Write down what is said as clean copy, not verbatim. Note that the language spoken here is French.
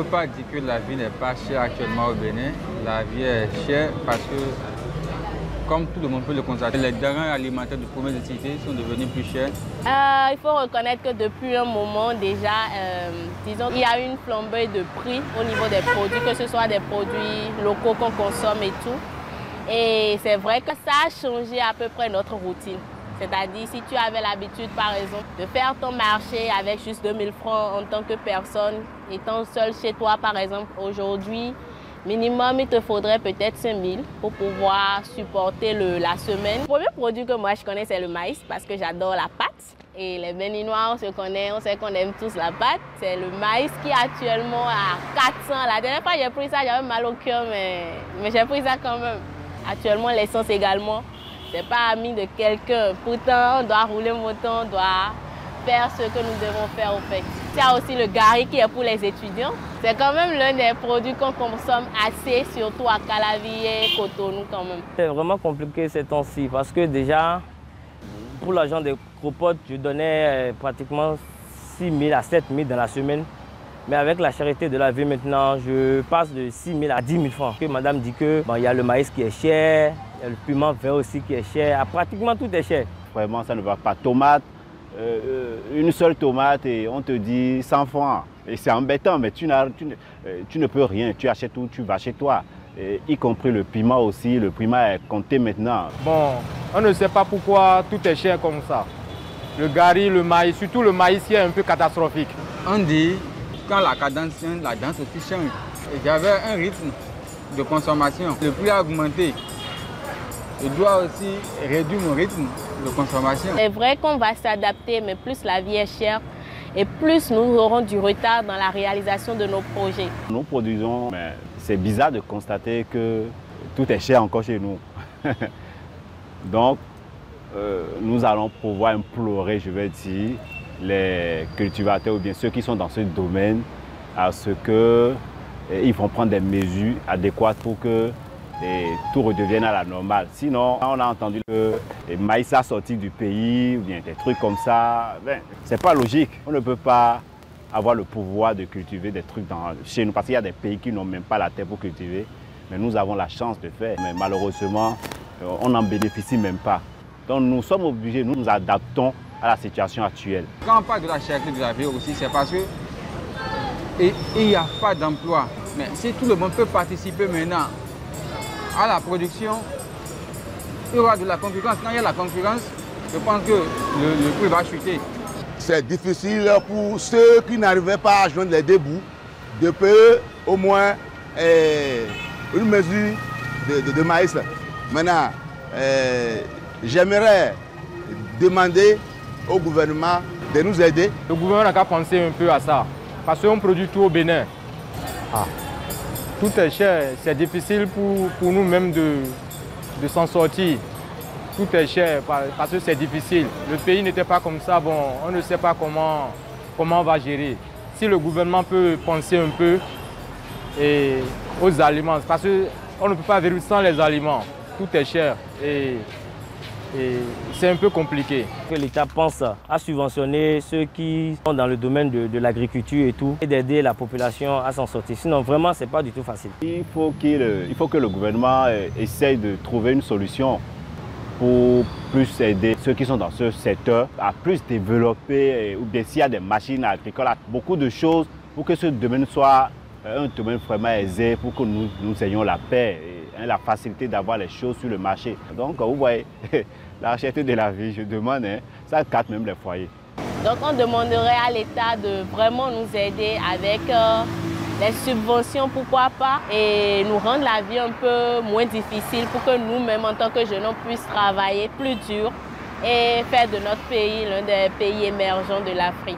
peut pas dire que la vie n'est pas chère actuellement au Bénin. La vie est chère parce que, comme tout le monde peut le constater, les denrées alimentaires de première nécessité sont devenues plus chères. Il faut reconnaître que depuis un moment déjà, disons, il y a une flambée de prix au niveau des produits, que ce soit des produits locaux qu'on consomme et tout. Et c'est vrai que ça a changé à peu près notre routine. C'est-à-dire, si tu avais l'habitude, par exemple, de faire ton marché avec juste 2000 francs en tant que personne, étant seul chez toi, par exemple, aujourd'hui, minimum, il te faudrait peut-être 5000 pour pouvoir supporter la semaine. Le premier produit que moi je connais, c'est le maïs, parce que j'adore la pâte. Et les Béninois, on se connaît, on sait qu'on aime tous la pâte. C'est le maïs qui est actuellement à 400. La dernière fois, j'ai pris ça, j'avais mal au cœur, mais j'ai pris ça quand même. Actuellement, l'essence également. C'est pas ami de quelqu'un. Pourtant, on doit rouler moto, on doit faire ce que nous devons faire au fait. Il y a aussi le gari qui est pour les étudiants. C'est quand même l'un des produits qu'on consomme assez, surtout à Calavier et Cotonou quand même. C'est vraiment compliqué ces temps-ci parce que déjà, pour l'argent des cropotes, je donnais pratiquement 6 000 à 7 000 dans la semaine. Mais avec la charité de la vie maintenant, je passe de 6 000 à 10 000 francs. Madame dit que y a le maïs qui est cher, il y a le piment vert aussi qui est cher, pratiquement tout est cher. Vraiment, ça ne va pas. Tomate, une seule tomate et on te dit 100 francs. Et c'est embêtant, mais tu ne peux rien. Tu achètes où tu vas chez toi. Et y compris le piment aussi. Le piment est compté maintenant. Bon, on ne sait pas pourquoi tout est cher comme ça. Le gari, le maïs, surtout le maïs qui est un peu catastrophique. On dit quand la cadence change, la danse aussi change. Et j'avais un rythme de consommation. Le prix a augmenté. Je dois aussi réduire mon rythme de consommation. C'est vrai qu'on va s'adapter, mais plus la vie est chère et plus nous aurons du retard dans la réalisation de nos projets. Nous produisons, mais c'est bizarre de constater que tout est cher encore chez nous. Donc, nous allons pouvoir implorer, je vais dire, les cultivateurs ou bien ceux qui sont dans ce domaine à ce qu'ils vont prendre des mesures adéquates pour que tout redevienne à la normale. Sinon, on a entendu que le maïs a sorti du pays ou bien des trucs comme ça. Ben, c'est pas logique. On ne peut pas avoir le pouvoir de cultiver des trucs chez nous parce qu'il y a des pays qui n'ont même pas la terre pour cultiver. Mais nous avons la chance de faire. Mais malheureusement, on n'en bénéficie même pas. Donc nous sommes obligés, nous nous adaptons à la situation actuelle. Quand on parle de la cherté de la vie aussi, c'est parce que il n'y a pas d'emploi. Mais si tout le monde peut participer maintenant à la production, il y aura de la concurrence. Quand il y a la concurrence, je pense que le prix va chuter. C'est difficile pour ceux qui n'arrivaient pas à joindre les deux bouts de payer au moins une mesure de maïs. Maintenant, j'aimerais demander au gouvernement de nous aider. Le gouvernement n'a qu'à penser un peu à ça, parce qu'on produit tout au Bénin. Tout est cher, c'est difficile pour nous-mêmes de s'en sortir. Tout est cher parce que c'est difficile. Le pays n'était pas comme ça, bon, on ne sait pas comment on va gérer. Si le gouvernement peut penser un peu aux aliments, parce qu'on ne peut pas vivre sans les aliments. Tout est cher et c'est un peu compliqué. Que l'État pense à subventionner ceux qui sont dans le domaine de l'agriculture et tout, et d'aider la population à s'en sortir. Sinon, vraiment, ce n'est pas du tout facile. Il faut que le gouvernement essaye de trouver une solution pour plus aider ceux qui sont dans ce secteur à plus développer, ou bien s'il y a des machines agricoles, beaucoup de choses pour que ce domaine soit un domaine vraiment aisé, pour que nous ayons la paix et la facilité d'avoir les choses sur le marché. Donc, vous voyez, la cherté de la vie, je demande, ça gâte même les foyers. Donc, on demanderait à l'État de vraiment nous aider avec les subventions, pourquoi pas, et nous rendre la vie un peu moins difficile pour que nous-mêmes, en tant que jeunes, on puisse travailler plus dur et faire de notre pays l'un des pays émergents de l'Afrique.